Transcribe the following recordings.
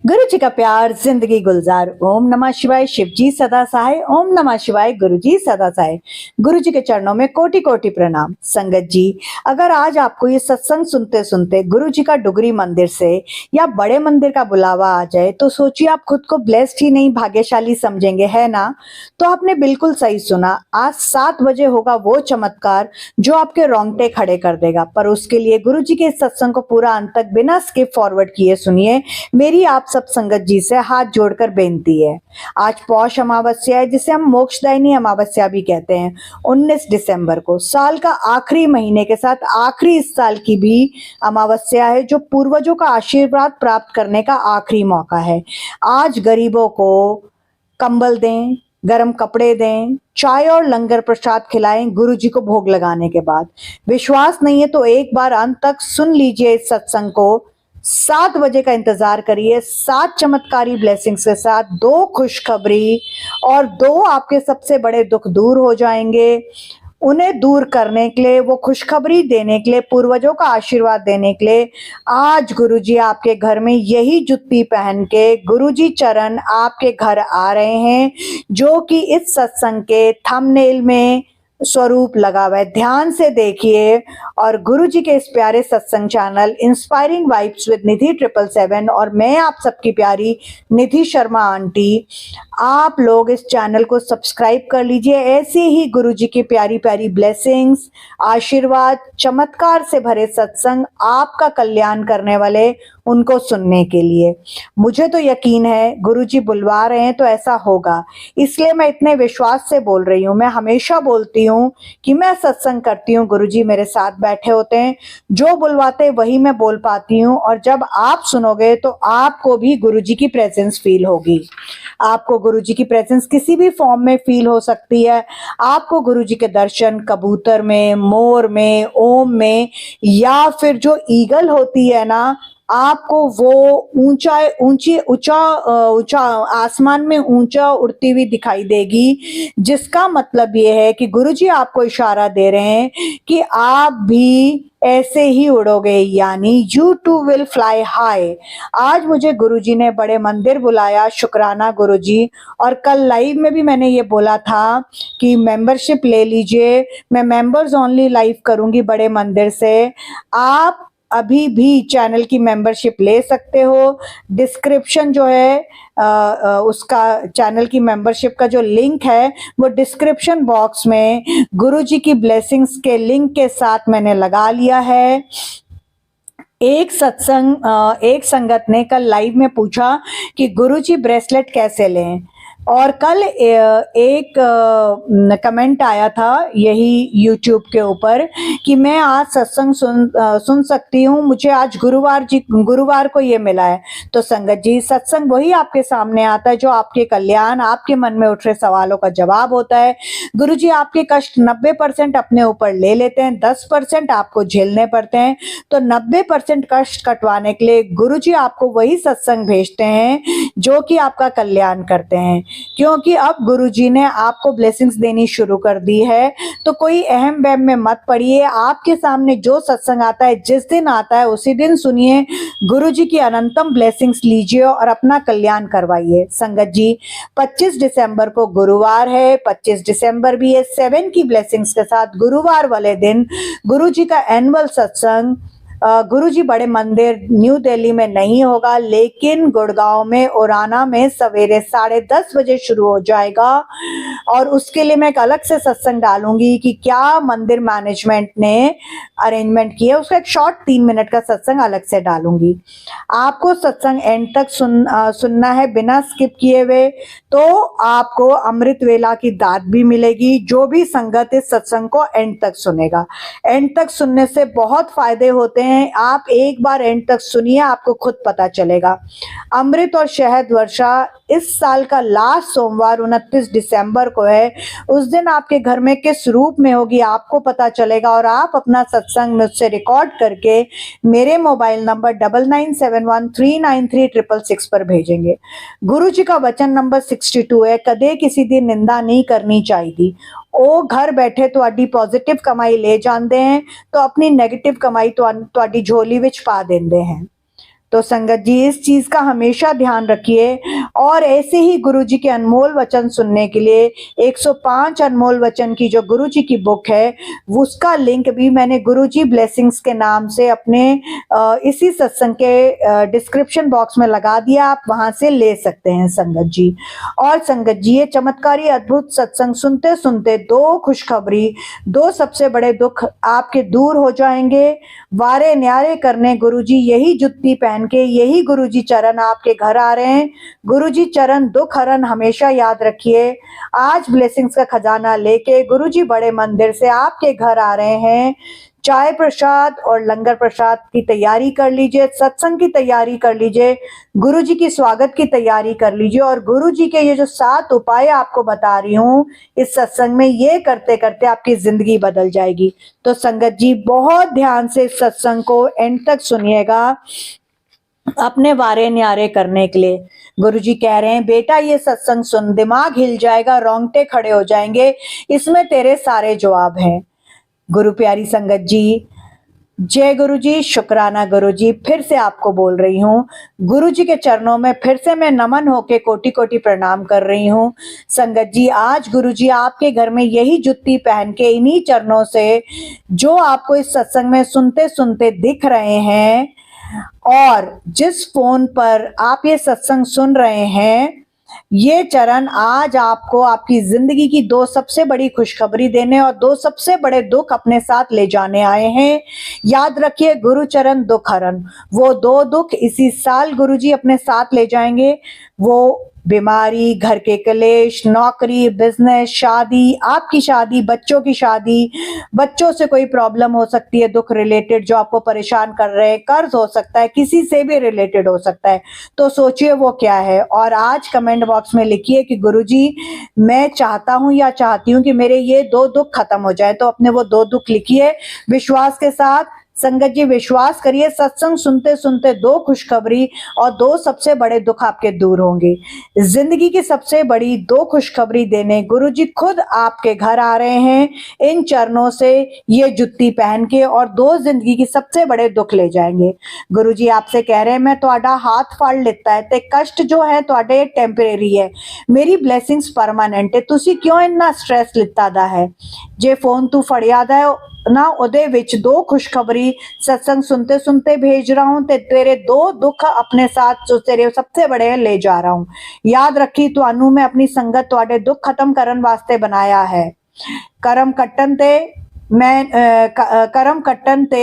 गुरु जी का प्यार जिंदगी गुलजार। ओम नमः शिवाय। शिव जी सदा सहाय। ओम नमः शिवाय। गुरु जी सदा सहाय। गुरु जी के चरणों में कोटि कोटि प्रणाम। संगत जी, अगर आज आपको ये सत्संग सुनते सुनते गुरु जी का डुगरी मंदिर से या बड़े मंदिर का बुलावा आ जाए तो सोचिए आप खुद को ब्लेस्ड ही नहीं भाग्यशाली समझेंगे, है ना? तो आपने बिल्कुल सही सुना। आज 7 बजे होगा वो चमत्कार जो आपके रोंगटे खड़े कर देगा। पर उसके लिए गुरु जी के इस सत्संग को पूरा अंत तक बिना स्किप फॉरवर्ड किए सुनिए। मेरी आप सब संगत जी से हाथ जोड़कर बेनती है। आज पौष अमावस्या है, जिसे हम मोक्षदायिनी अमावस्या भी कहते हैं। 19 दिसंबर को साल का आखिरी महीने के साथ आखिरी इस साल की भी अमावस्या है, जो पूर्वजों का आशीर्वाद प्राप्त करने का आखिरी मौका है। आज गरीबों को कंबल दें, गरम कपड़े दें, चाय और लंगर प्रसाद खिलाएं गुरु जी को भोग लगाने के बाद। विश्वास नहीं है तो एक बार अंत तक सुन लीजिए इस सत्संग को। 7 बजे का इंतजार करिए। 7 चमत्कारी ब्लेसिंग्स के साथ 2 खुशखबरी और 2 आपके सबसे बड़े दुख दूर हो जाएंगे। उन्हें दूर करने के लिए, वो खुशखबरी देने के लिए, पूर्वजों का आशीर्वाद देने के लिए आज गुरुजी आपके घर में यही जुत्ती पहन के गुरुजी चरण आपके घर आ रहे हैं, जो कि इस सत्संग के थंबनेल में स्वरूप लगा हुआ है। ध्यान से देखिए और गुरुजी के इस प्यारे सत्संग चैनल इंस्पायरिंग वाइब्स विद निधि 777 और मैं आप सबकी प्यारी निधि शर्मा आंटी, आप लोग इस चैनल को सब्सक्राइब कर लीजिए। ऐसे ही गुरुजी की प्यारी प्यारी ब्लेसिंग्स, आशीर्वाद, चमत्कार से भरे सत्संग, आपका कल्याण करने वाले, उनको सुनने के लिए मुझे तो यकीन है गुरुजी बुलवा रहे हैं तो ऐसा होगा। इसलिए मैं इतने विश्वास से बोल रही हूँ। मैं हमेशा बोलती हूँ कि मैं सत्संग करती हूँ, गुरुजी मेरे साथ बैठे होते हैं, जो बुलवाते वही मैं बोल पाती हूँ। और जब आप सुनोगे तो आपको भी गुरुजी की प्रेजेंस फील होगी। आपको गुरुजी की प्रेजेंस किसी भी फॉर्म में फील हो सकती है। आपको गुरुजी के दर्शन कबूतर में, मोर में, ओम में, या फिर जो ईगल होती है ना, आपको वो ऊंचा आसमान में ऊंचा उड़ती हुई दिखाई देगी, जिसका मतलब ये है कि गुरुजी आपको इशारा दे रहे हैं कि आप भी ऐसे ही उड़ोगे, यानी you too will fly high. आज मुझे गुरुजी ने बड़े मंदिर बुलाया, शुक्राना गुरुजी। और कल लाइव में भी मैंने ये बोला था कि मेंबरशिप ले लीजिए, मैं मेंबर्स ओनली लाइव करूंगी बड़े मंदिर से। आप अभी भी चैनल की मेंबरशिप ले सकते हो। डिस्क्रिप्शन जो है उसका, चैनल की मेंबरशिप का जो लिंक है वो डिस्क्रिप्शन बॉक्स में गुरुजी की ब्लेसिंग्स के लिंक के साथ मैंने लगा लिया है। एक संगत ने कल लाइव में पूछा कि गुरुजी ब्रेसलेट कैसे लें, और कल एक कमेंट आया था यही यूट्यूब के ऊपर कि मैं आज सत्संग सुन सकती हूँ, मुझे आज गुरुवार को ये मिला है। तो संगत जी, सत्संग वही आपके सामने आता है जो आपके कल्याण, आपके मन में उठ रहे सवालों का जवाब होता है। गुरुजी आपके कष्ट 90% अपने ऊपर ले लेते हैं, 10% आपको झेलने पड़ते हैं। तो 90% कष्ट कटवाने के लिए गुरुजी आपको वही सत्संग भेजते हैं जो कि आपका कल्याण करते हैं। क्योंकि अब गुरुजी ने आपको ब्लेसिंग्स देनी शुरू कर दी है, तो कोई अहम वहम में मत पड़िए। आपके सामने जो सत्संग आता है, जिस दिन आता है उसी दिन सुनिए, गुरुजी की अनंतम ब्लेसिंग्स लीजिए और अपना कल्याण करवाइए। संगत जी, 25 दिसंबर को गुरुवार है, 25 दिसंबर भी है। 7 की ब्लेसिंग्स के साथ गुरुवार वाले दिन गुरुजी का एनुअल सत्संग गुरुजी बड़े मंदिर न्यू दिल्ली में नहीं होगा, लेकिन गुड़गांव में ओराना में सवेरे 10:30 बजे शुरू हो जाएगा। और उसके लिए मैं एक अलग से सत्संग डालूंगी कि क्या मंदिर मैनेजमेंट ने अरेंजमेंट किया, उसका एक शॉर्ट 3 मिनट का सत्संग अलग से डालूंगी। आपको सत्संग एंड तक सुनना है बिना स्किप किए हुए, तो आपको अमृत वेला की दात भी मिलेगी। जो भी संगत इस सत्संग को एंड तक सुनेगा, एंड तक सुनने से बहुत फायदे होते हैं। आप एक बार एंड तक सुनिए, आपको खुद पता चलेगा। अमृत और शहद वर्षा इस साल का लास्ट सोमवार 29 दिसंबर को है। उस दिन आपके घर में किस रूप में होगी आपको पता चलेगा, और आप अपना सत्संग मुझसे रिकॉर्ड करके मेरे मोबाइल नंबर 9971393666 पर भेजेंगे। गुरु जी का वचन नंबर 62 है, कदे किसी दी निंदा नहीं करनी चाहिए। ਉਹ घर बैठे ਤੁਹਾਡੀ पॉजिटिव कमाई ले जाते हैं तो अपनी नेगेटिव कमाई ਤੁਹਾਡੀ झोली विच पा देंदे हैं। तो संगत जी इस चीज का हमेशा ध्यान रखिए और ऐसे ही गुरु जी के अनमोल वचन सुनने के लिए 105 अनमोल वचन की जो गुरु जी की बुक है उसका लिंक भी मैंने गुरु जी ब्लेसिंग्स के नाम से अपने इसी सत्संग के डिस्क्रिप्शन बॉक्स में लगा दिया, आप वहां से ले सकते हैं संगत जी। और संगत जी ये चमत्कारी अद्भुत सत्संग सुनते सुनते दो खुशखबरी, दो सबसे बड़े दुख आपके दूर हो जाएंगे। वारे न्यारे करने गुरुजी यही जुत्ती पहन के, यही गुरुजी चरण आपके घर आ रहे हैं। गुरुजी चरण दुख हरण हमेशा याद रखिए। आज ब्लेसिंग्स का खजाना लेके गुरुजी बड़े मंदिर से आपके घर आ रहे हैं। चाय प्रसाद और लंगर प्रसाद की तैयारी कर लीजिए, सत्संग की तैयारी कर लीजिए, गुरुजी की स्वागत की तैयारी कर लीजिए। और गुरुजी के ये जो 7 उपाय आपको बता रही हूँ इस सत्संग में, ये करते करते आपकी जिंदगी बदल जाएगी। तो संगत जी बहुत ध्यान से इस सत्संग को एंड तक सुनिएगा अपने वारे न्यारे करने के लिए। गुरुजी कह रहे हैं बेटा ये सत्संग सुन, दिमाग हिल जाएगा, रोंगटे खड़े हो जाएंगे, इसमें तेरे सारे जवाब हैं। गुरु प्यारी संगत जी, जय गुरु जी, शुक्राना गुरु जी। फिर से आपको बोल रही हूँ, गुरु जी के चरणों में फिर से मैं नमन होके कोटि कोटि प्रणाम कर रही हूँ। संगत जी आज गुरु जी आपके घर में यही जुत्ती पहन के इन्हीं चरणों से जो आपको इस सत्संग में सुनते सुनते दिख रहे हैं और जिस फोन पर आप ये सत्संग सुन रहे हैं, ये चरण आज आपको आपकी जिंदगी की 2 सबसे बड़ी खुशखबरी देने और 2 सबसे बड़े दुख अपने साथ ले जाने आए हैं। याद रखिए गुरु चरण दुख हरण, वो 2 दुख इसी साल गुरुजी अपने साथ ले जाएंगे। वो बीमारी, घर के कलेश, नौकरी, बिजनेस, शादी, आपकी शादी, बच्चों की शादी, बच्चों से कोई प्रॉब्लम हो सकती है दुख रिलेटेड जो आपको परेशान कर रहे हैं, कर्ज हो सकता है, किसी से भी रिलेटेड हो सकता है। तो सोचिए वो क्या है और आज कमेंट बॉक्स में लिखिए कि गुरुजी मैं चाहता हूं या चाहती हूं कि मेरे ये 2 दुख खत्म हो जाए। तो अपने वो 2 दुख लिखिए विश्वास के साथ। संगत जी विश्वास करिए सत्संग सुनते सुनते 2 खुशखबरी और 2 सबसे बड़े दुख आपके दूर होंगे। जिंदगी की सबसे बड़ी 2 खुशखबरी देने गुरुजी खुद आपके घर आ रहे हैं इन चरणों से ये जुत्ती पहन के, और 2 जिंदगी की सबसे बड़े दुख ले जाएंगे। गुरुजी आपसे कह रहे हैं मैं ਤੁਹਾਡਾ हाथ फाड़ लेता है ते कष्ट जो है ਤੁਹਾਡੇ टेम्परेरी है, मेरी ब्लेसिंग्स परमानेंट है। ਤੁਸੀਂ क्यों इन्ना स्ट्रेस लिता दा है? जे फोन तू फड़िया दा है ना ਉਹਦੇ ਵਿੱਚ 2 खुशखबरी सत्संग सुनते सुनते भेज रहा हूं ते तेरे 2 दुख अपने साथ जो तेरे सबसे बड़े ले जा रहा हूं। याद रखी ਤੁਹਾਨੂੰ मैं अपनी संगत ਤੁਹਾਡੇ दुख खत्म करन वास्ते बनाया है। करम कट्टन ते मैं करम कट्टन ते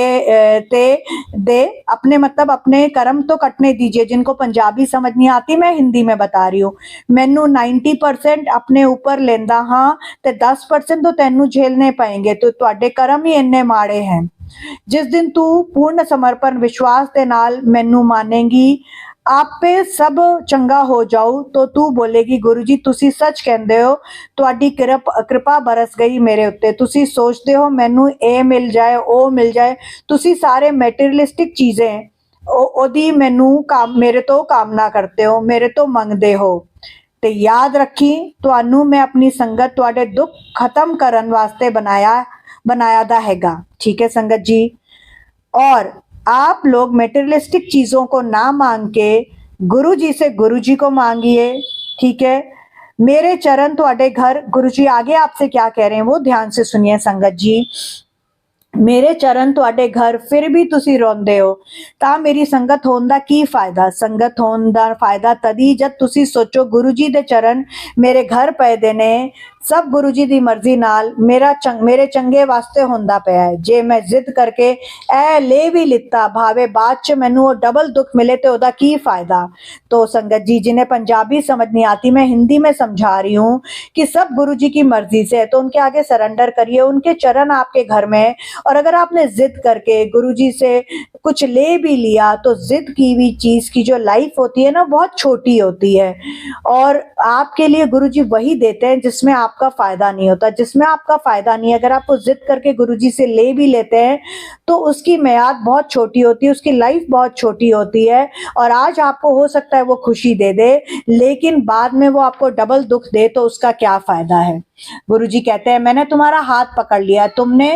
दे अपने मतलब अपने कर्म तो कटने दीजिए। जिनको पंजाबी समझ नहीं आती मैं हिंदी में बता रही हूँ। मैनू 90% अपने ऊपर लेंदा हाँ ते 10% तो तेनू झेलने पाएंगे। तो तुहाडे कर्म ही इन्ने माड़े हैं। जिस दिन तू पूर्ण समर्पण विश्वास के नाल मैनू मानेगी आपे सब चंगा हो जाऊ तो तू बोलेगी गुरुजी तुसी सच कहंदे हो, तुहाडी कृपा बरस गई मेरे उत्ते। तुसी सोचते हो मैनू ए मिल जाए ओ मिल जाए, तुसी सारे मैटेरियलिस्टिक चीजें ओदी मैनू काम मेरे तो कामना करते हो, मेरे तो मंगदे हो। ते याद रखी तुहानू मैं अपनी संगत तुहाडे दुख खत्म करन वास्ते बनाया दा हैगा। ठीक है संगत जी। और आप लोग मेटेरियलिस्टिक चीजों को ना मांग के गुरु जी से गुरु जी को मांगिए। ठीक है। मेरे चरण तुहाडे घर, गुरु जी आगे आपसे क्या कह रहे हैं वो ध्यान से सुनिए संगत जी। मेरे चरण तुहाडे घर फिर भी तुसी रोंदे हो तां मेरी संगत होण दा की फायदा? संगत होण दा फायदा तदी जद तुसी सोचो गुरु जी दे चरण मेरे घर पए दे ने, सब गुरु जी दी मर्जी नाल मेरे चंगे वास्ते होंदा पिया है। जे मैं जिद करके ए ले भी लिता भावे बाद च मैनू डबल दुख मिले तो ओदा की फायदा? तो संगत जी जिन्हें पंजाबी समझ नहीं आती मैं हिंदी में समझा रही हूँ कि सब गुरु जी की मर्जी से है तो उनके आगे सरेंडर करिए। उनके चरण आपके घर में, और अगर आपने जिद करके गुरु जी से कुछ ले भी लिया तो जिद की हुई चीज की जो लाइफ होती है ना बहुत छोटी होती है, और आपके लिए गुरु जी वही देते हैं जिसमें आपका फायदा नहीं होता। जिसमें आपका फायदा नहीं है, अगर आप जिद करके गुरु जी से ले भी लेते हैं तो उसकी मियाद बहुत छोटी होती है, उसकी लाइफ बहुत छोटी होती है। और आज आपको हो सकता है वो खुशी दे दे लेकिन बाद में वो आपको डबल दुख दे तो उसका क्या फायदा है? गुरुजी कहते हैं मैंने तुम्हारा हाथ पकड़ लिया, तुमने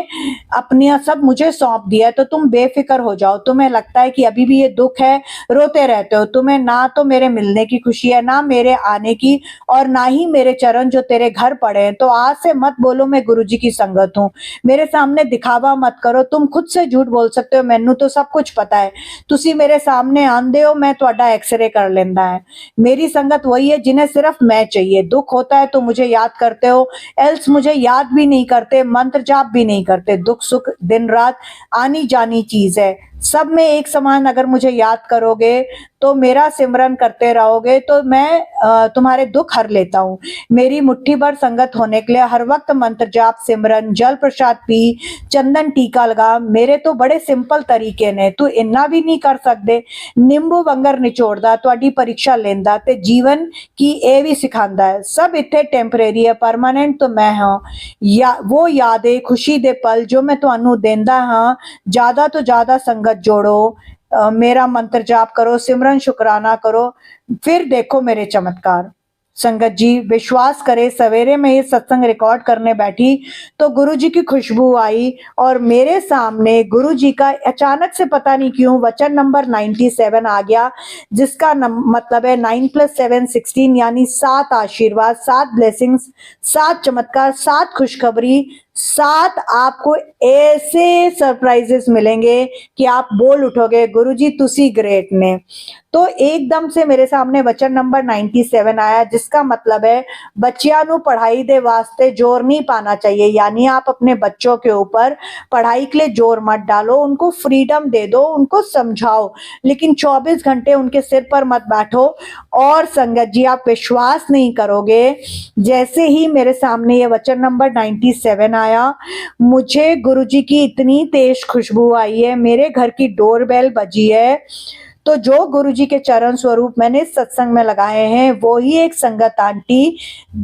अपने सब मुझे सौंप दिया, तो तुम बेफिक्र हो जाओ। तुम्हें लगता है कि अभी भी ये दुख है, रोते रहते हो। तुम्हें ना तो मेरे मिलने की खुशी है, ना मेरे आने की, और ना ही मेरे चरण जो तेरे घर पड़े हैं। तो आज से मत बोलो मैं गुरुजी की संगत हूँ, मेरे सामने दिखावा मत करो। तुम खुद से झूठ बोल सकते हो, मैनू तो सब कुछ पता है। तुसी मेरे सामने आंदे हो, मैं ਤੁਹਾਡਾ एक्सरे कर लेंदा है। मेरी संगत वही है जिन्हें सिर्फ मैं चाहिए। दुख होता है तो मुझे याद करते हो, एल्स मुझे याद भी नहीं करते, मंत्र जाप भी नहीं करते। दुख सुख दिन रात आनी जानी चीज है, सब में एक समान अगर मुझे याद करोगे तो मेरा सिमरन करते रहोगे तो मैं तुम्हारे दुख हर लेता हूँ। मेरी मुट्ठी भर संगत होने के लिए हर वक्त मंत्र जाप, सिमरन, जल प्रसाद पी, चंदन टीका लगा। मेरे तो बड़े सिंपल तरीके ने, तू इन्ना भी नहीं कर सकते। निंबू वंगर निचोड़दा, ਤੁਹਾਡੀ परीक्षा लेंदा ते जीवन की ਇਹ भी सिखांदा है। सब इत्थे टेम्परेरी है, परमानेंट तो मैं हाँ। या वो यादें खुशी दे पल जो मैं ਤੁਹਾਨੂੰ देंदा हाँ। ज्यादा तो ज्यादा संगत जोड़ो, मेरा मंत्र जाप करो, सिमरन शुक्राना करो, फिर देखो मेरे चमत्कार। संगत जी विश्वास करे, सवेरे में ये सत्संग रिकॉर्ड करने बैठी तो गुरु जी की खुशबू आई और मेरे सामने गुरु जी का अचानक से पता नहीं क्यों वचन नंबर 97 आ गया, जिसका मतलब है 9 + 7 16, यानी 7 आशीर्वाद, 7 ब्लेसिंग्स, 7 चमत्कार, 7 खुशखबरी, 7 आपको ऐसे सरप्राइजेस मिलेंगे कि आप बोल उठोगे गुरुजी तुसी ग्रेट ने। तो एकदम से मेरे सामने वचन नंबर 97 आया, जिसका मतलब है बच्चियां नू पढ़ाई दे वास्ते जोर नहीं पाना चाहिए। यानी आप अपने बच्चों के ऊपर पढ़ाई के लिए जोर मत डालो, उनको फ्रीडम दे दो, उनको समझाओ, लेकिन 24 घंटे उनके सिर पर मत बैठो। और संगत जी आप विश्वास नहीं करोगे, जैसे ही मेरे सामने ये वचन नंबर 97 आया, मुझे गुरुजी की इतनी तेज खुशबू आई है, मेरे घर की डोरबेल बजी है। तो जो गुरुजी के चरण स्वरूप मैंने सत्संग में लगाए हैं वो ही एक संगत आंटी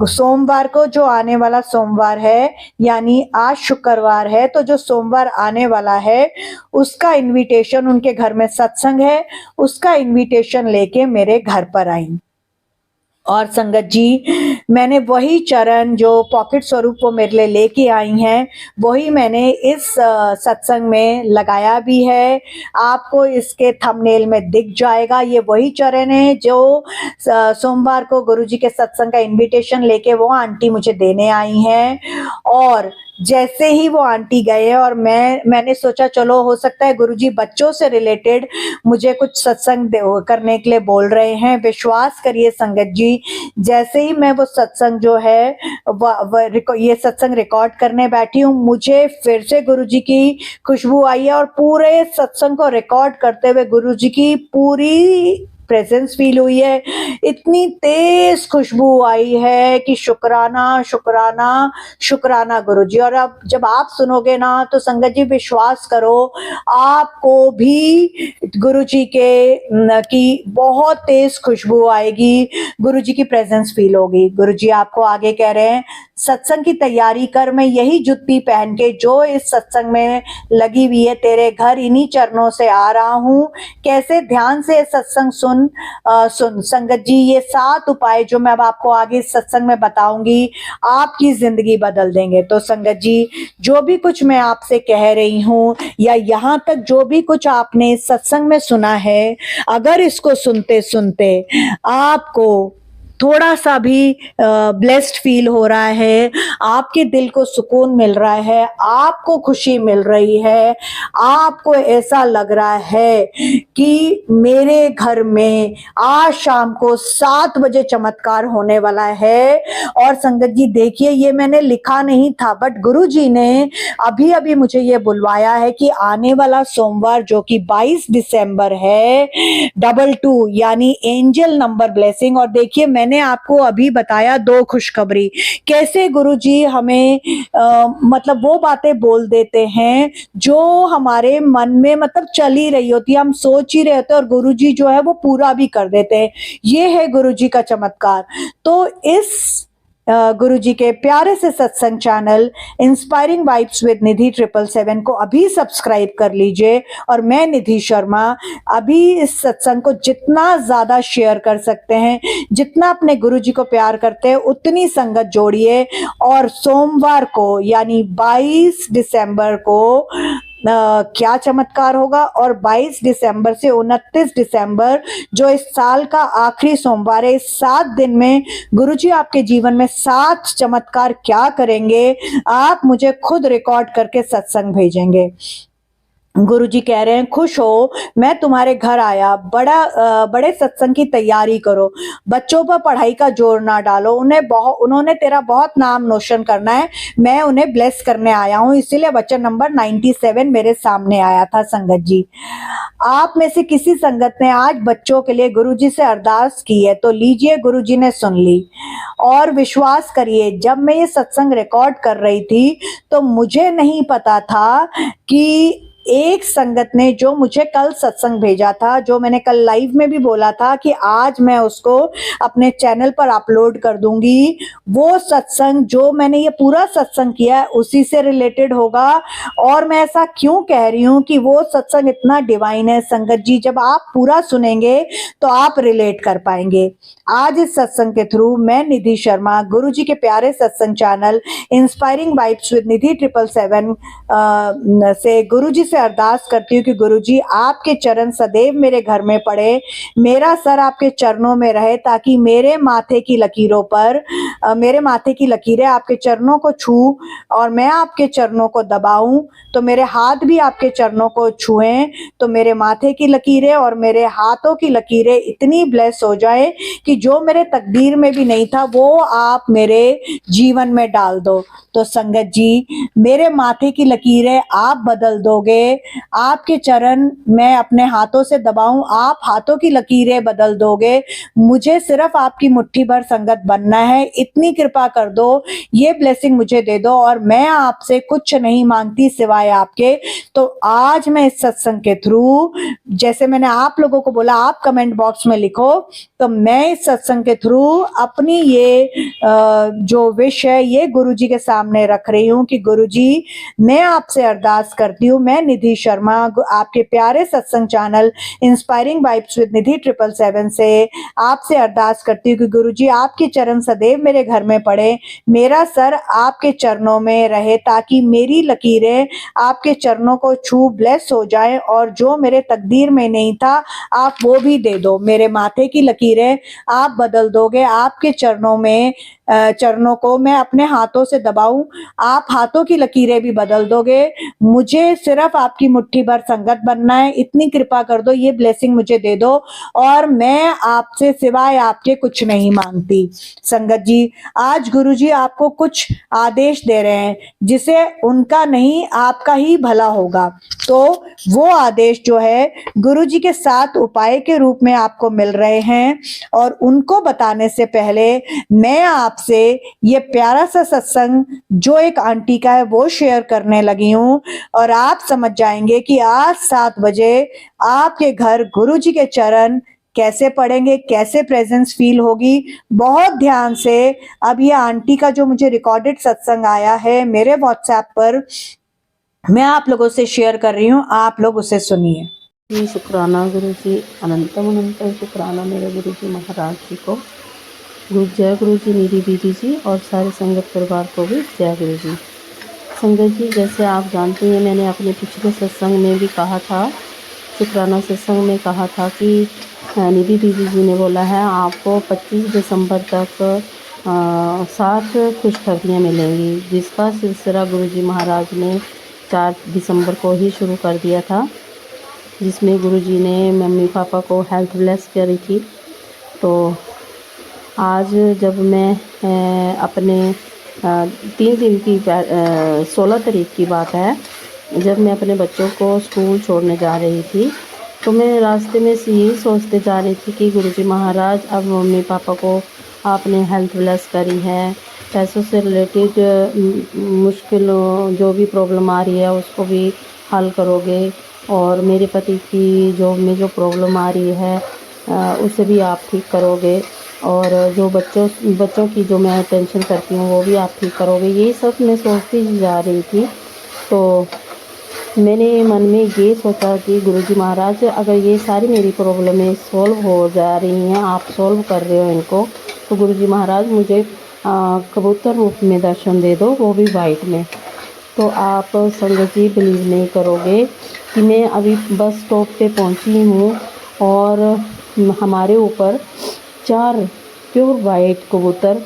सोमवार को, जो आने वाला सोमवार है, यानी आज शुक्रवार है, तो जो सोमवार आने वाला है उसका इनविटेशन, उनके घर में सत्संग है, उसका इनविटेशन लेके मेरे घर पर आई। और संगत जी मैंने वही चरण जो पॉकेट स्वरूप वो मेरे लिए लेके आई हैं, वही मैंने इस सत्संग में लगाया भी है। आपको इसके थंबनेल में दिख जाएगा, ये वही चरण है जो सोमवार को गुरुजी के सत्संग का इनविटेशन लेके वो आंटी मुझे देने आई हैं। और जैसे ही वो आंटी गए और मैंने सोचा चलो हो सकता है गुरुजी बच्चों से रिलेटेड मुझे कुछ सत्संग करने के लिए बोल रहे हैं। विश्वास करिए संगत जी, जैसे ही मैं वो सत्संग जो है ये सत्संग रिकॉर्ड करने बैठी हूँ, मुझे फिर से गुरुजी की खुशबू आई है और पूरे सत्संग को रिकॉर्ड करते हुए गुरुजी की पूरी प्रेजेंस फील हुई है। इतनी तेज खुशबू आई है कि शुक्राना शुक्राना शुक्राना गुरुजी। और अब जब आप सुनोगे ना तो संगत जी विश्वास करो, आपको भी गुरुजी की बहुत तेज खुशबू आएगी, गुरुजी की प्रेजेंस फील होगी। गुरुजी आपको आगे कह रहे हैं सत्संग की तैयारी कर, मैं यही जुत्ती पहन के जो इस सत्संग में लगी हुई है तेरे घर इन्हीं चरणों से आ रहा हूँ। कैसे ध्यान से सत्संग सुन संगत जी, ये 7 उपाय जो मैं अब आपको आगे सत्संग में बताऊंगी आपकी जिंदगी बदल देंगे। तो संगत जी जो भी कुछ मैं आपसे कह रही हूँ या यहाँ तक जो भी कुछ आपने सत्संग में सुना है, अगर इसको सुनते सुनते आपको थोड़ा सा भी ब्लेस्ड फील हो रहा है, आपके दिल को सुकून मिल रहा है, आपको खुशी मिल रही है, आपको ऐसा लग रहा है कि मेरे घर में आज शाम को 7 बजे चमत्कार होने वाला है। और संगत जी देखिए, ये मैंने लिखा नहीं था, बट गुरु जी ने अभी अभी मुझे ये बुलवाया है कि आने वाला सोमवार जो कि 22 दिसंबर है, 22 यानी एंजल नंबर ब्लेसिंग। और देखिए मैंने आपको अभी बताया 2 खुशखबरी, कैसे गुरुजी हमें मतलब वो बातें बोल देते हैं जो हमारे मन में मतलब चल ही रही होती है, हम सोच ही रहे होते हैं और गुरुजी जो है वो पूरा भी कर देते हैं। ये है गुरुजी का चमत्कार। तो इस गुरु जी के प्यारे से सत्संग चैनल इंस्पायरिंग वाइब्स विद निधि 777 को अभी सब्सक्राइब कर लीजिए। और मैं निधि शर्मा अभी इस सत्संग को जितना ज़्यादा शेयर कर सकते हैं, जितना अपने गुरु जी को प्यार करते हैं, उतनी संगत जोड़िए। और सोमवार को यानी 22 दिसंबर को क्या चमत्कार होगा, और 22 दिसंबर से 29 दिसंबर जो इस साल का आखिरी सोमवार है, इस 7 दिन में गुरुजी आपके जीवन में 7 चमत्कार क्या करेंगे, आप मुझे खुद रिकॉर्ड करके सत्संग भेजेंगे। गुरुजी कह रहे हैं, खुश हो, मैं तुम्हारे घर आया, बड़े सत्संग की तैयारी करो, बच्चों पर पढ़ाई का जोर ना डालो, उन्होंने तेरा बहुत नाम रोशन करना है, मैं उन्हें ब्लेस करने आया हूँ, इसीलिए वचन नंबर 97 मेरे सामने आया था। संगत जी, आप में से किसी संगत ने आज बच्चों के लिए गुरुजी से अरदास की है तो लीजिए, गुरुजी ने सुन ली। और विश्वास करिए, जब मैं ये सत्संग रिकॉर्ड कर रही थी तो मुझे नहीं पता था कि एक संगत ने जो मुझे कल सत्संग भेजा था, जो मैंने कल लाइव में भी बोला था कि आज मैं उसको अपने चैनल पर अपलोड कर दूंगी, वो सत्संग जो मैंने ये पूरा सत्संग किया है उसी से रिलेटेड होगा। और मैं ऐसा क्यों कह रही हूँ कि वो सत्संग इतना डिवाइन है संगत जी, जब आप पूरा सुनेंगे तो आप रिलेट कर पाएंगे। आज इस सत्संग के थ्रू मैं निधि शर्मा गुरु जी के प्यारे सत्संग चैनल इंस्पायरिंग वाइब्स विद निधि 777 से गुरु जी से अरदास करती हूँ कि गुरुजी आपके चरण सदैव मेरे घर में पड़े, मेरा सर आपके चरणों में रहे, ताकि मेरे माथे की लकीरें आपके चरणों को छू और मैं आपके चरणों को दबाऊं, तो मेरे हाथ भी आपके चरणों को छुएं, तो मेरे माथे की लकीरें और मेरे हाथों की लकीरें इतनी ब्लेस हो जाए कि जो मेरे तकदीर में भी नहीं था वो आप मेरे जीवन में डाल दो। तो संगत जी, मेरे माथे की लकीरें आप बदल दोगे, आपके चरण मैं अपने हाथों से दबाऊं, आप हाथों की लकीरें बदल दोगे, मुझे सिर्फ आपकी मुट्ठी भर संगत बनना है, इतनी कृपा कर दो, ये ब्लेसिंग मुझे दे दो और मैं आपसे कुछ नहीं मांगती सिवाय आपके। तो आज मैं इस सत्संग के थ्रू, जैसे मैंने आप लोगों को बोला आप कमेंट बॉक्स में लिखो, तो मैं इस सत्संग के थ्रू अपनी ये जो विश है ये गुरुजी के सामने रख रही हूँ कि गुरुजी, मैं आपसे अरदास करती हूँ, मैं निधि शर्मा आपके प्यारे सत्संग चैनल इंस्पायरिंग वाइब्स विद निधि 777 से आपसे अरदास करती हूँ कि गुरुजी आपके चरण सदैव मेरे घर में पड़े, मेरा सर आपके चरणों में रहे, ताकि मेरी लकीरें आपके चरणों को छू ब्लेस हो जाए और जो मेरे तकदीर में नहीं था आप वो भी दे दो। मेरे माथे की लकीरें आप बदल दोगे, आपके चरणों को मैं अपने हाथों से दबाऊं, आप हाथों की लकीरें भी बदल दोगे, मुझे सिर्फ आपकी मुट्ठी भर संगत बनना है, इतनी कृपा कर दो, ये ब्लेसिंग मुझे दे दो और मैं आपसे सिवाय आपके कुछ नहीं मांगती। संगत जी, आज गुरुजी आपको कुछ आदेश दे रहे हैं जिसे उनका नहीं आपका ही भला होगा। तो वो आदेश जो है गुरुजी के 7 उपाय के रूप में आपको मिल रहे हैं, और उनको बताने से पहले मैं आपसे ये प्यारा सा सत्संग जो एक आंटी का है वो शेयर करने लगी हूँ, और आप समझ जाएंगे कि आज 7 बजे आपके घर गुरुजी के चरण कैसे पड़ेंगे, कैसे प्रेजेंस फील होगी। बहुत ध्यान से अब ये आंटी का जो मुझे रिकॉर्डेड सत्संग आया है मेरे व्हाट्सएप पर, मैं आप लोगों से शेयर कर रही हूँ, आप लोग उसे सुनिए। जी शुक्राना गुरु जी, अनंतम अनंतम शुक्राना मेरे गुरु जी महाराज जी को। जय गुरु जी निधि दीदी जी और सारे संगत परिवार को भी जय गुरु जी। संगत जी, जैसे आप जानते हैं मैंने अपने पिछले सत्संग में भी कहा था, शुक्राना सत्संग में कहा था कि निधि दीदी जी ने बोला है आपको 25 दिसंबर तक 7 खुशखबरियाँ मिलेंगी, जिसका सिलसिला गुरु जी महाराज ने 4 दिसंबर को ही शुरू कर दिया था, जिसमें गुरुजी ने मम्मी पापा को हेल्थ ब्लेस करी थी। तो आज जब मैं अपने 3 दिन की 16 तारीख की बात है, जब मैं अपने बच्चों को स्कूल छोड़ने जा रही थी तो मैं रास्ते में से यही सोचते जा रही थी कि गुरुजी महाराज अब मम्मी पापा को आपने हेल्थ ब्लेस करी है, पैसों से रिलेटेड मुश्किलों जो भी प्रॉब्लम आ रही है उसको भी हल करोगे, और मेरे पति की जॉब में जो प्रॉब्लम आ रही है उसे भी आप ठीक करोगे, और जो बच्चों की जो मैं टेंशन करती हूँ वो भी आप ठीक करोगे। यही सब मैं सोचती जा रही थी। तो मैंने मन में ये सोचा कि गुरुजी महाराज, अगर ये सारी मेरी प्रॉब्लमें सॉल्व हो जा रही हैं, आप सॉल्व कर रहे हो इनको, तो गुरुजी महाराज मुझे कबूतर रूप में दर्शन दे दो, वो भी वाइट में। तो आप संगत जी बिलीव नहीं करोगे कि मैं अभी बस स्टॉप पे पहुंची हूँ और हमारे ऊपर 4 प्योर वाइट कबूतर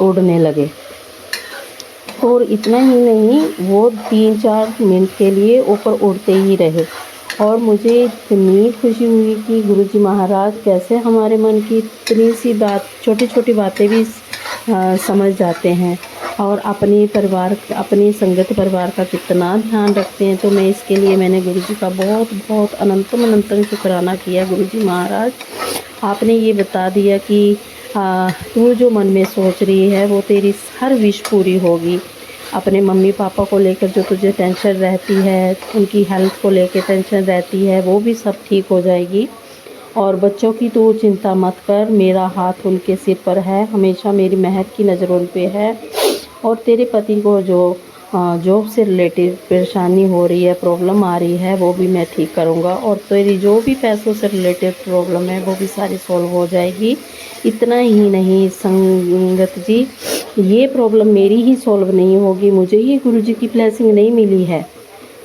उड़ने लगे। और इतना ही नहीं, वो 3-4 मिनट के लिए ऊपर उड़ते ही रहे। और मुझे इतनी खुशी हुई कि गुरुजी महाराज कैसे हमारे मन की इतनी सी बात, छोटी छोटी बातें भी समझ जाते हैं और अपनी संगत परिवार का कितना ध्यान रखते हैं। तो मैं इसके लिए मैंने गुरुजी का बहुत बहुत अनंतम शुक्राना किया। गुरुजी महाराज, आपने ये बता दिया कि तू जो मन में सोच रही है वो तेरी हर विश पूरी होगी। अपने मम्मी पापा को लेकर जो तुझे टेंशन रहती है, उनकी हेल्थ को लेकर टेंशन रहती है, वो भी सब ठीक हो जाएगी। और बच्चों की तू चिंता मत कर, मेरा हाथ उनके सिर पर है, हमेशा मेरी मेहर की नज़र उन पे है। और तेरे पति को जो जॉब से रिलेटेड परेशानी हो रही है, प्रॉब्लम आ रही है, वो भी मैं ठीक करूँगा। और तेरी जो भी पैसों से रिलेटेड प्रॉब्लम है वो भी सारी सॉल्व हो जाएगी। इतना ही नहीं संगत जी, ये प्रॉब्लम मेरी ही सॉल्व नहीं होगी, मुझे ये गुरुजी की ब्लेसिंग नहीं मिली है।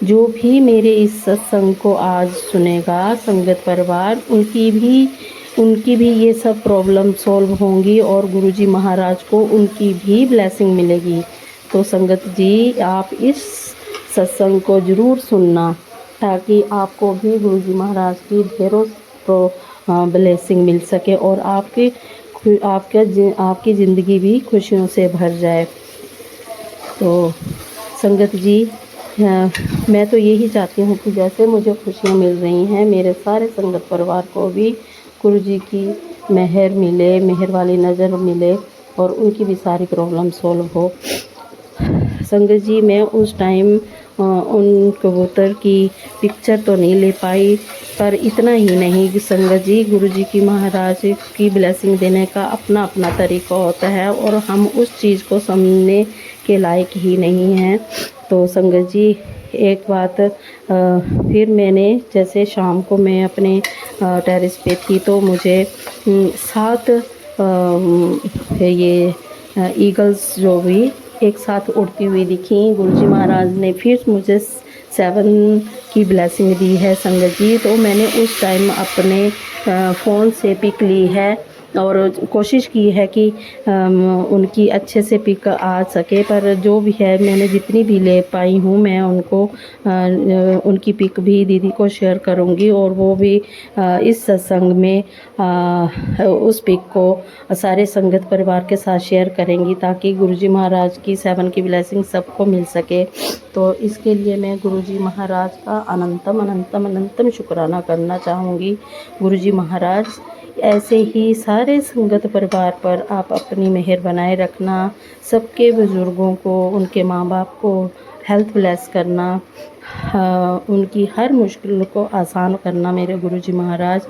जो भी मेरे इस सत्संग को आज सुनेगा संगत परिवार, उनकी भी ये सब प्रॉब्लम सॉल्व होंगी और गुरुजी महाराज को उनकी भी ब्लेसिंग मिलेगी। तो संगत जी, आप इस सत्संग को ज़रूर सुनना ताकि आपको भी गुरुजी महाराज की ढेरों ब्लेसिंग मिल सके और आपकी ज़िंदगी भी खुशियों से भर जाए। तो संगत जी, मैं तो यही चाहती हूँ कि जैसे मुझे खुशियाँ मिल रही हैं, मेरे सारे संगत परिवार को भी गुरुजी की मेहर मिले, मेहर वाली नज़र मिले और उनकी भी सारी प्रॉब्लम सॉल्व हो। संगत जी, मैं उस टाइम उन कबूतर की पिक्चर तो नहीं ले पाई, पर इतना ही नहीं संगत जी, गुरुजी की महाराज की ब्लेसिंग देने का अपना अपना तरीका होता है और हम उस चीज़ को समझने के लायक ही नहीं हैं। तो संगत जी, एक बात फिर मैंने, जैसे शाम को मैं अपने टेरेस पे थी तो मुझे 7 ये ईगल्स जो भी एक साथ उड़ती हुई दिखी। गुरुजी महाराज ने फिर मुझे 7 की ब्लेसिंग दी है संगत जी। तो मैंने उस टाइम अपने फ़ोन से पिक ली है और कोशिश की है कि उनकी अच्छे से पिक आ सके, पर जो भी है मैंने जितनी भी ले पाई हूँ मैं उनको उनकी पिक भी दीदी को शेयर करूँगी और वो भी इस सत्संग में उस पिक को सारे संगत परिवार के साथ शेयर करेंगी ताकि गुरुजी महाराज की 7 की ब्लेसिंग सबको मिल सके। तो इसके लिए मैं गुरुजी महाराज का अनंतम शुक्राना करना चाहूँगी। गुरुजी महाराज, ऐसे ही सारे संगत परिवार पर आप अपनी मेहर बनाए रखना, सबके बुज़ुर्गों को, उनके माँ बाप को हेल्थ ब्लेस करना, उनकी हर मुश्किल को आसान करना मेरे गुरुजी महाराज,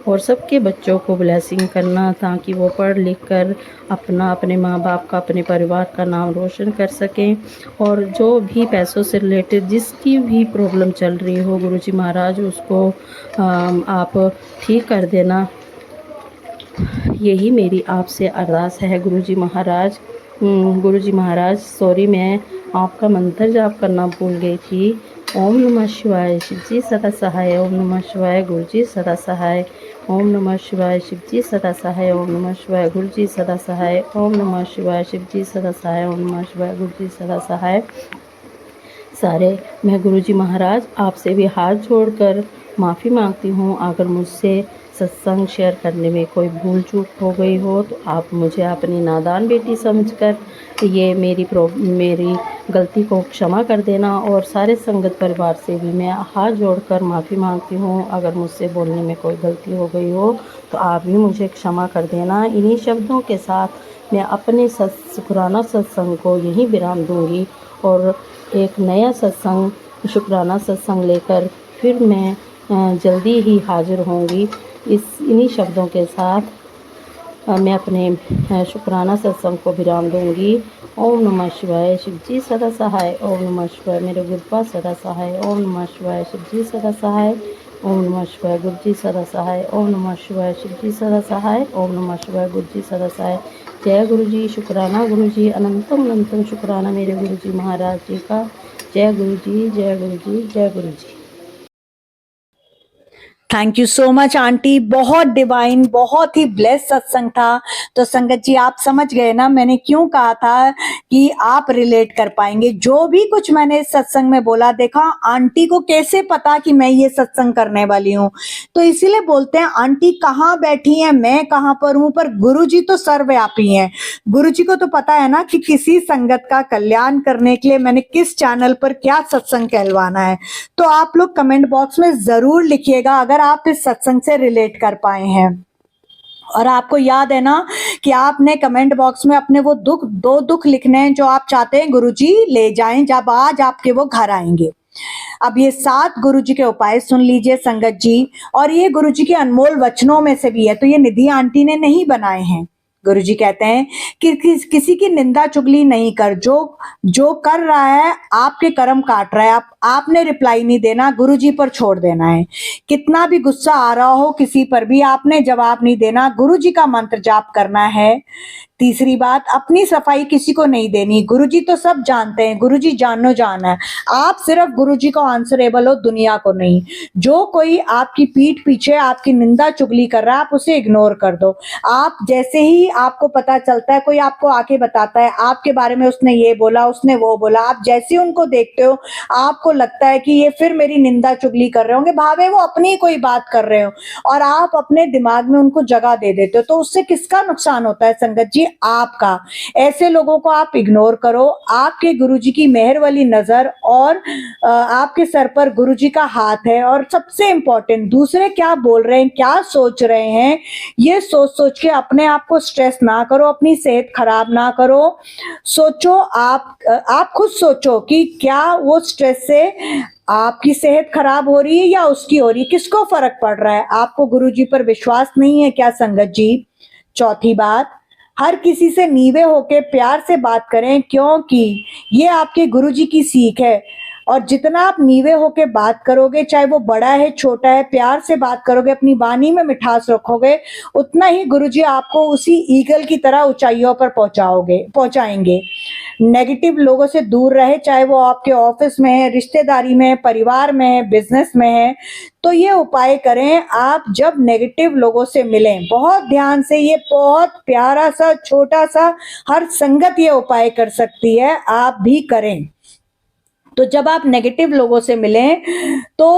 और सबके बच्चों को ब्लेसिंग करना ताकि वो पढ़ लिख कर अपने माँ बाप का, अपने परिवार का नाम रोशन कर सकें। और जो भी पैसों से रिलेटेड जिसकी भी प्रॉब्लम चल रही हो गुरुजी महाराज, उसको आप ठीक कर देना, यही मेरी आपसे अरदास है गुरुजी महाराज। गुरुजी महाराज, सॉरी, मैं आपका मंत्र जाप करना भूल गई थी। ओम नमः शिवाय, शिव जी सदा सहाय। ओम नमः शिवाय, गुरु जी सदा सहाय। ओम नमः शिवाय, शिव जी सदा सहाय। ओम नमः शिवाय, गुरु जी सदा सहाय। ओम नमः शिवाय, शिव जी सदा सहाय। ओम नमः शिवाय, गुरु जी सदा सहाय। सारे मैं गुरुजी महाराज आपसे भी हाथ जोड़कर माफ़ी मांगती हूँ। अगर मुझसे सत्संग शेयर करने में कोई भूल चूक हो गई हो तो आप मुझे अपनी नादान बेटी समझकर ये मेरी गलती को क्षमा कर देना। और सारे संगत परिवार से भी मैं हाथ जोड़कर माफ़ी मांगती हूँ। अगर मुझसे बोलने में कोई गलती हो गई हो तो आप भी मुझे क्षमा कर देना। इन्हीं शब्दों के साथ मैं अपने शुक्राना सत्संग को यहीं विराम दूँगी और एक नया सत्संग, शुक्राना सत्संग लेकर फिर मैं जल्दी ही हाजिर होंगी। इन्हीं शब्दों के साथ मैं अपने शुक्राना सत्संग को विराम दूंगी। ओम नमः शिवाय। शिव जी सदा सहाय। ओम नमः शिवाय। मेरे गुरुपाद सदा सहाय। ओम नमः शिवाय। शिव जी सदा सहाय। ओम नमः शिवाय। गुरु जी सदा सहाय। ओम नमः शिवाय। शिव जी सदा सहाय। ओम नमः शिवाय। गुरु जी सदा सहाय। जय गुरु जी। शुक्राना गुरु जी। अनंतम अनंतम शुक्राना मेरे गुरु जी महाराज जी का। जय गुरु जी, जय गुरु जी, जय Guru ji. Thank you so much aunty, बहुत डिवाइन, बहुत ही ब्लेस्ड सत्संग था। तो संगत जी आप समझ गए ना मैंने क्यों कहा था कि आप रिलेट कर पाएंगे। जो भी कुछ मैंने इस सत्संग में बोला, देखा आंटी को कैसे पता कि मैं ये सत्संग करने वाली हूँ। तो इसीलिए बोलते हैं आंटी कहाँ बैठी है, मैं कहाँ पर हूँ, पर गुरु जी तो सर्वव्यापी हैं। गुरु जी को तो पता है ना कि किसी संगत का कल्याण करने के लिए मैंने किस चैनल पर क्या सत्संग कहलवाना है। तो आप लोग कमेंट बॉक्स में जरूर लिखिएगा अगर आप इस सत्संग से रिलेट कर पाए हैं। और आपको याद है ना कि आपने कमेंट बॉक्स में अपने वो दो दुख लिखने हैं जो आप चाहते हैं गुरुजी ले जाएं जब आज आपके वो घर आएंगे। अब ये 7 गुरुजी के उपाय सुन लीजिए संगत जी, और ये गुरुजी के अनमोल वचनों में से भी है, तो ये निधि आंटी ने नहीं बनाए हैं। गुरुजी कहते हैं कि किसी की निंदा चुगली नहीं कर, जो कर रहा है आपके कर्म काट रहा है, आपने रिप्लाई नहीं देना, गुरुजी पर छोड़ देना है। कितना भी गुस्सा आ रहा हो किसी पर भी आपने जवाब नहीं देना, गुरुजी का मंत्र जाप करना है। तीसरी बात, अपनी सफाई किसी को नहीं देनी, गुरुजी तो सब जानते हैं, गुरुजी जानो जान है, आप सिर्फ गुरुजी को आंसरेबल हो, दुनिया को नहीं। जो कोई आपकी पीठ पीछे आपकी निंदा चुगली कर रहा है आप उसे इग्नोर कर दो। आप जैसे ही आपको पता चलता है, कोई आपको आके बताता है आपके बारे में उसने ये बोला उसने वो बोला, आप जैसे ही उनको देखते हो आपको लगता है कि ये फिर मेरी निंदा चुगली कर रहे होंगे, भावे वो अपनी कोई बात कर रहे हो, और आप अपने दिमाग में उनको जगह दे देते हो, तो उससे किसका नुकसान होता है संगत जी? आपका। ऐसे लोगों को आप इग्नोर करो। आपके गुरुजी की मेहर वाली नजर और आपके सर पर गुरुजी का हाथ है। और सबसे इंपॉर्टेंट, दूसरे क्या बोल रहे हैं, क्या सोच रहे हैं, ये सोच सोच के अपने आप को स्ट्रेस ना करो, अपनी सेहत खराब ना करो। सोचो, आप खुद सोचो कि क्या वो स्ट्रेस से आपकी सेहत खराब हो रही है या उसकी हो रही है, किसको फर्क पड़ रहा है? आपको गुरुजी पर विश्वास नहीं है क्या संगत जी? चौथी बात, हर किसी से नीवे होके प्यार से बात करें, क्योंकि ये आपके गुरुजी की सीख है। और जितना आप नीवे होके बात करोगे, चाहे वो बड़ा है छोटा है, प्यार से बात करोगे, अपनी वाणी में मिठास रखोगे, उतना ही गुरुजी आपको उसी ईगल की तरह ऊंचाइयों पर पहुंचाएंगे। नेगेटिव लोगों से दूर रहे, चाहे वो आपके ऑफिस में है, रिश्तेदारी में है, परिवार में है, बिजनेस में है। तो ये उपाय करें। आप जब नेगेटिव लोगों से मिलें, बहुत ध्यान से, ये बहुत प्यारा सा छोटा सा हर संगत ये उपाय कर सकती है, आप भी करें। तो जब आप नेगेटिव लोगों से मिलें तो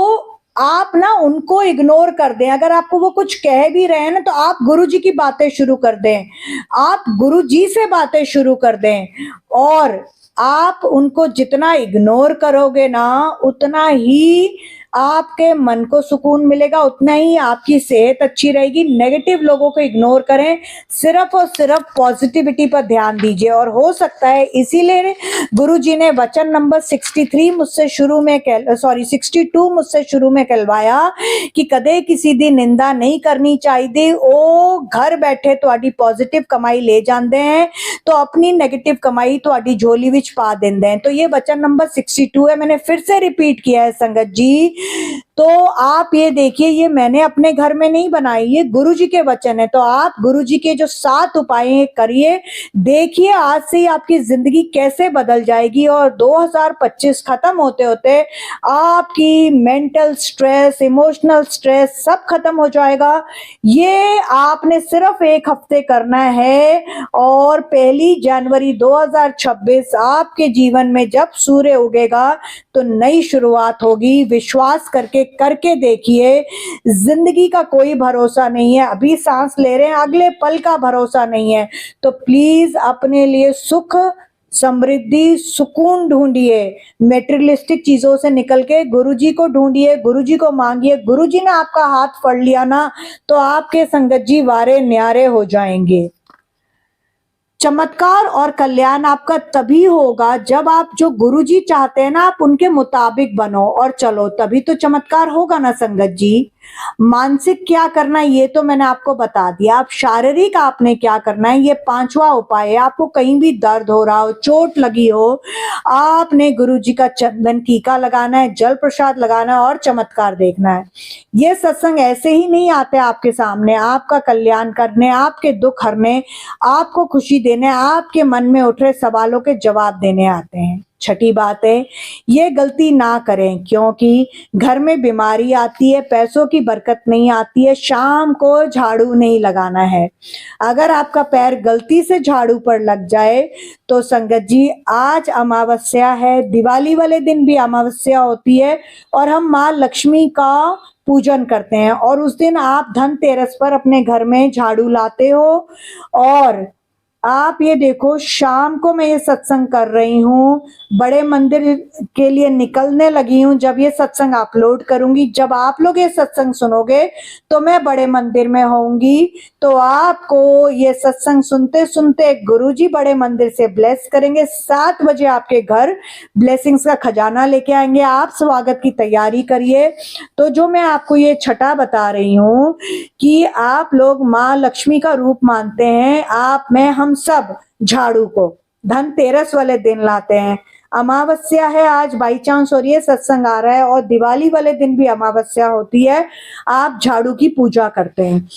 आप ना उनको इग्नोर कर दें। अगर आपको वो कुछ कह भी रहे हैं ना, तो आप गुरुजी की बातें शुरू कर दें, आप गुरुजी से बातें शुरू कर दें। और आप उनको जितना इग्नोर करोगे ना, उतना ही आपके मन को सुकून मिलेगा, उतना ही आपकी सेहत अच्छी रहेगी। नेगेटिव लोगों को इग्नोर करें, सिर्फ और सिर्फ पॉजिटिविटी पर ध्यान दीजिए। और हो सकता है इसीलिए गुरुजी ने वचन नंबर 62 मुझसे शुरू में कहलवाया कि कदे किसी दी निंदा नहीं करनी चाहिए। ओ घर बैठे ਤੁਹਾਡੀ पॉजिटिव कमाई ले जाते हैं, तो अपनी नेगेटिव कमाई ਤੁਹਾਡੀ झोली विच पा देंगे हैं। तो ये वचन नंबर 62 है, मैंने फिर से रिपीट किया है संगत जी। तो आप ये देखिए, ये मैंने अपने घर में नहीं बनाई, ये गुरुजी के वचन है। तो आप गुरुजी के जो 7 उपाय करिए, देखिए आज से ही आपकी जिंदगी कैसे बदल जाएगी। और 2025 खत्म होते होते आपकी मेंटल स्ट्रेस, इमोशनल स्ट्रेस सब खत्म हो जाएगा। ये आपने सिर्फ 1 हफ्ते करना है, और 1 जनवरी 2026 आपके जीवन में जब सूर्य उगेगा तो नई शुरुआत होगी। विश्वास करके देखिए, जिंदगी का कोई भरोसा नहीं है। अभी सांस ले रहे हैं, अगले पल का भरोसा नहीं है। तो प्लीज अपने लिए सुख, समृद्धि, सुकून ढूंढिए। मेटेरियलिस्टिक चीजों से निकल के गुरुजी को ढूंढिए, गुरुजी को मांगिए। गुरुजी ने आपका हाथ पकड़ लिया ना, तो आपके संगत जी वारे न्यारे हो जाएंगे। चमत्कार और कल्याण आपका तभी होगा जब आप जो गुरुजी चाहते हैं ना, आप उनके मुताबिक बनो और चलो, तभी तो चमत्कार होगा ना संगत जी। मानसिक क्या करना है ये तो मैंने आपको बता दिया। अब शारीरिक आपने क्या करना है, ये 5वां उपाय है। आपको कहीं भी दर्द हो रहा हो, चोट लगी हो, आपने गुरु जी का चंदन टीका लगाना है, जल प्रसाद लगाना है और चमत्कार देखना है। ये सत्संग ऐसे ही नहीं आते आपके सामने, आपका कल्याण करने, आपके दुख हरने, आपको खुशी देने, आपके मन में उठ रहे सवालों के जवाब देने आते हैं। छठी बात है, ये गलती ना करें, क्योंकि घर में बीमारी आती है, पैसों की बरकत नहीं आती है, शाम को झाड़ू नहीं लगाना है। अगर आपका पैर गलती से झाड़ू पर लग जाए तो संगत जी, आज अमावस्या है, दिवाली वाले दिन भी अमावस्या होती है और हम माँ लक्ष्मी का पूजन करते हैं, और उस दिन आप धनतेरस पर अपने घर में झाड़ू लाते हो। और आप ये देखो, शाम को मैं ये सत्संग कर रही हूँ, बड़े मंदिर के लिए निकलने लगी हूँ। जब ये सत्संग अपलोड करूंगी, जब आप लोग ये सत्संग सुनोगे तो मैं बड़े मंदिर में होंगी। तो आपको ये सत्संग सुनते सुनते गुरुजी बड़े मंदिर से ब्लेस करेंगे। 7 बजे आपके घर ब्लेसिंग्स का खजाना लेके आएंगे। आप स्वागत की तैयारी करिए। तो जो मैं आपको ये छठा बता रही हूँ कि आप लोग माँ लक्ष्मी का रूप मानते हैं, आप में हम सब झाड़ू को धनतेरस वाले दिन लाते हैं। अमावस्या है आज बाई चांस और ये सत्संग आ रहा है, और दिवाली वाले दिन भी अमावस्या होती है, आप झाड़ू की पूजा करते हैं।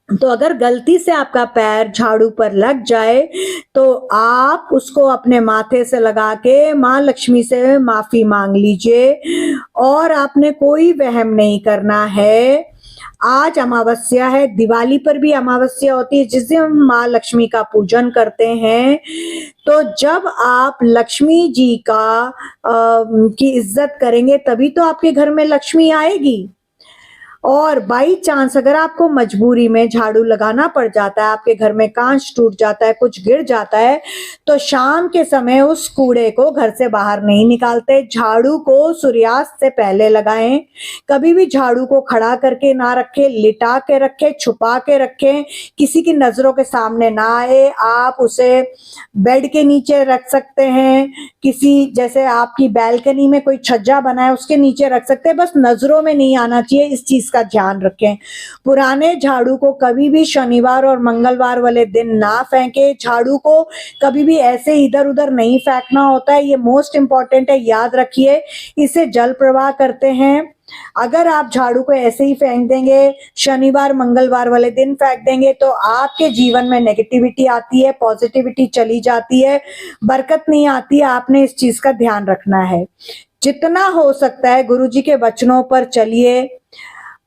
तो अगर गलती से आपका पैर झाड़ू पर लग जाए तो आप उसको अपने माथे से लगा के माँ लक्ष्मी से माफी मांग लीजिए। और आपने कोई वहम नहीं करना है। आज अमावस्या है, दिवाली पर भी अमावस्या होती है जिस दिन हम माँ लक्ष्मी का पूजन करते हैं। तो जब आप लक्ष्मी जी की इज्जत करेंगे तभी तो आपके घर में लक्ष्मी आएगी। और बाई चांस अगर आपको मजबूरी में झाड़ू लगाना पड़ जाता है, आपके घर में कांच टूट जाता है, कुछ गिर जाता है, तो शाम के समय उस कूड़े को घर से बाहर नहीं निकालते। झाड़ू को सूर्यास्त से पहले लगाएं। कभी भी झाड़ू को खड़ा करके ना रखें, लिटा के रखें, छुपा के रखें, किसी की नजरों के सामने ना आए। आप उसे बेड के नीचे रख सकते हैं, किसी जैसे आपकी बैल्कनी में कोई छज्जा बना है उसके नीचे रख सकते हैं, बस नजरों में नहीं आना चाहिए। इस चीज का ध्यान रखें। पुराने झाड़ू को कभी भी शनिवार और मंगलवार वाले दिन ना फेंके। झाड़ू को कभी भी ऐसे इधर उधर नहीं फेंकना होता है, ये मोस्ट इंपॉर्टेंट है, याद रखिए। इसे जल प्रवाह करते हैं। अगर आप झाड़ू को ऐसे ही फेंक देंगे, शनिवार मंगलवार वाले दिन फेंक देंगे, तो आपके जीवन में नेगेटिविटी आती है, पॉजिटिविटी चली जाती है, बरकत नहीं आती है। आपने इस चीज का ध्यान रखना है। जितना हो सकता है गुरुजी के वचनों पर चलिए।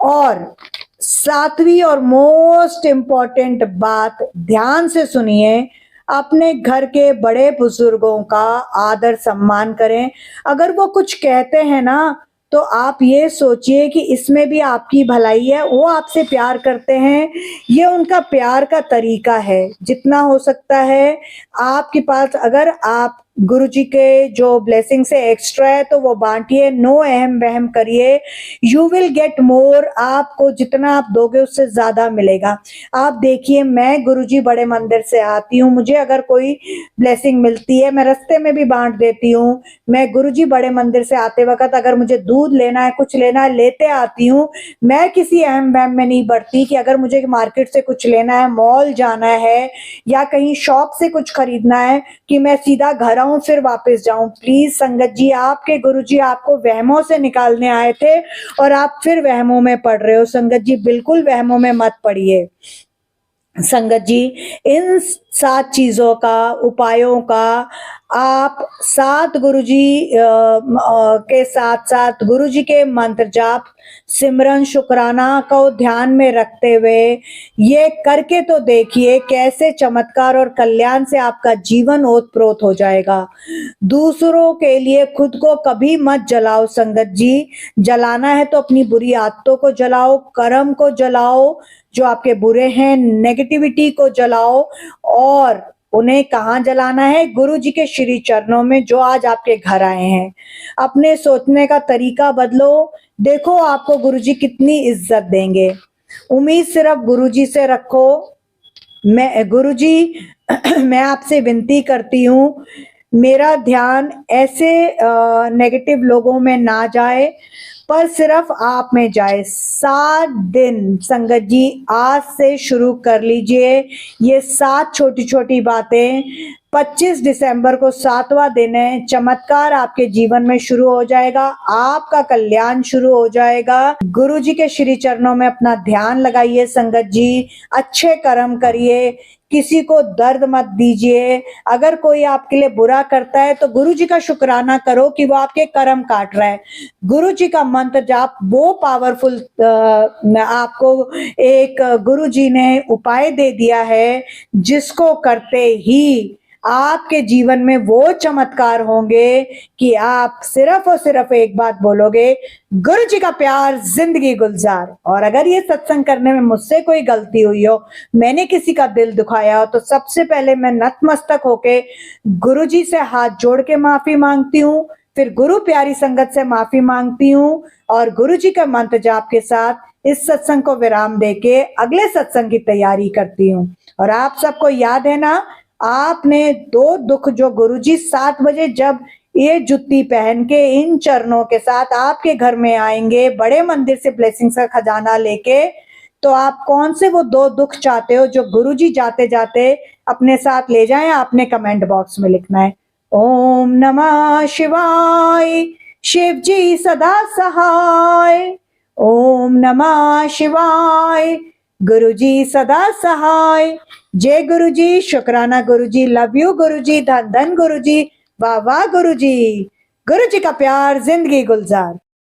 और 7वीं और मोस्ट इंपॉर्टेंट बात ध्यान से सुनिए, अपने घर के बड़े बुजुर्गों का आदर सम्मान करें। अगर वो कुछ कहते हैं ना, तो आप ये सोचिए कि इसमें भी आपकी भलाई है, वो आपसे प्यार करते हैं, ये उनका प्यार का तरीका है। जितना हो सकता है आपके पास, अगर आप गुरुजी के जो ब्लेसिंग से एक्स्ट्रा है तो वो बांटिए, नो अहम वहम करिए। You will get more. आपको जितना आप दोगे उससे ज्यादा मिलेगा। आप देखिए, मैं गुरुजी बड़े मंदिर से आती हूँ, मुझे अगर कोई ब्लेसिंग मिलती है मैं रास्ते में भी बांट देती हूँ। मैं गुरुजी बड़े मंदिर से आते वक्त अगर मुझे दूध लेना है, कुछ लेना है, लेते आती हूँ। मैं किसी अहम वहम में नहीं बढ़ती कि अगर मुझे मार्केट से कुछ लेना है, मॉल जाना है या कहीं शॉप से कुछ खरीदना है, कि मैं सीधा घर आऊं फिर वापस जाऊं। प्लीज संगत जी, आपके गुरुजी आपको वहमों से निकालने आए थे और आप फिर वहमों में पड़ रहे हो। संगत जी, बिल्कुल वहमों में मत पड़िए। संगत जी, इन 7 चीजों का, उपायों का आप 7 गुरुजी के साथ साथ गुरुजी के मंत्र जाप, सिमरन, शुक्राना को ध्यान में रखते हुए ये करके तो देखिए कैसे चमत्कार और कल्याण से आपका जीवन ओतप्रोत हो जाएगा। दूसरों के लिए खुद को कभी मत जलाओ संगत जी। जलाना है तो अपनी बुरी आदतों को जलाओ, कर्म को जलाओ जो आपके बुरे हैं, नेगेटिविटी को जलाओ। और उन्हें कहाँ जलाना है? गुरु जी के श्री चरणों में, जो आज आपके घर आए हैं। अपने सोचने का तरीका बदलो, देखो आपको गुरु जी कितनी इज्जत देंगे। उम्मीद सिर्फ गुरु जी से रखो। मैं गुरु जी मैं आपसे विनती करती हूँ, मेरा ध्यान ऐसे नेगेटिव लोगों में ना जाए, पर सिर्फ आप में जाए। 7 दिन संगत जी आज से शुरू कर लीजिए ये 7 छोटी-छोटी बातें। 25 दिसंबर को 7वां दिन है, चमत्कार आपके जीवन में शुरू हो जाएगा, आपका कल्याण शुरू हो जाएगा। गुरु जी के श्री चरणों में अपना ध्यान लगाइए संगत जी, अच्छे कर्म करिए, किसी को दर्द मत दीजिए। अगर कोई आपके लिए बुरा करता है तो गुरु जी का शुक्राना करो कि वो आपके कर्म काट रहा है। गुरु जी का मंत्र जाप वो पावरफुल आपको एक गुरु जी ने उपाय दे दिया है, जिसको करते ही आपके जीवन में वो चमत्कार होंगे कि आप सिर्फ और सिर्फ एक बात बोलोगे, गुरु जी का प्यार जिंदगी गुलजार। और अगर ये सत्संग करने में मुझसे कोई गलती हुई हो, मैंने किसी का दिल दुखाया हो, तो सबसे पहले मैं नतमस्तक होके गुरु जी से हाथ जोड़ के माफी मांगती हूँ, फिर गुरु प्यारी संगत से माफी मांगती हूँ और गुरु जी का मंत्र जाप के साथ इस सत्संग को विराम देके अगले सत्संग की तैयारी करती हूँ। और आप सबको याद है ना, आपने 2 दुख जो गुरुजी 7 बजे जब ये जुत्ती पहन के इन चरणों के साथ आपके घर में आएंगे, बड़े मंदिर से ब्लेसिंग्स का खजाना लेके, तो आप कौन से वो 2 दुख चाहते हो जो गुरुजी जाते जाते अपने साथ ले जाएं? आपने कमेंट बॉक्स में लिखना है। ओम नमः शिवाय, शिव जी सदा सहाय। ओम नमः शिवाय, गुरु जी सदा सहाय। जय गुरु जी, शुक्राना गुरु जी, लव यू गुरु जी, धन धन गुरु जी, वाह वाह गुरु जी। गुरु जी का प्यार जिंदगी गुलजार।